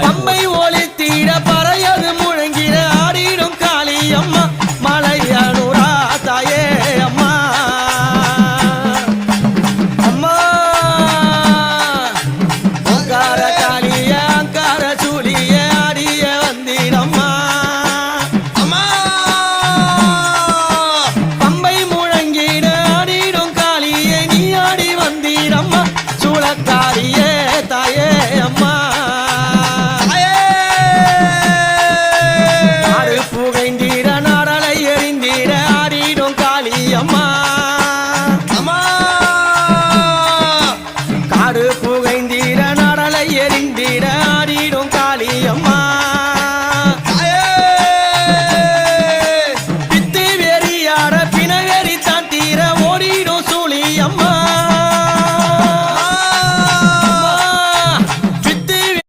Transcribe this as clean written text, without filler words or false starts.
பம்பை ஒளி தீர பறையது முழங்கிற ஆடிடும் காளி அம்மா மலையனுரா தாயே அம்மா அம்மா அங்கார காளிய அங்கார சூழிய ஆடிய வந்திடம்மா அம்மா பம்பை முழங்கிட ஆடிடும் காளியே நீ ஆடி வந்திடம்மா சூழக்காரியே தாயே அம்மா புகைந்தீர நாடலை எறிந்தீர ஆடிடும் காளி அம்மா அம்மா காடு புகைந்தீர நாடலை எறிந்தீர ஆடிடும்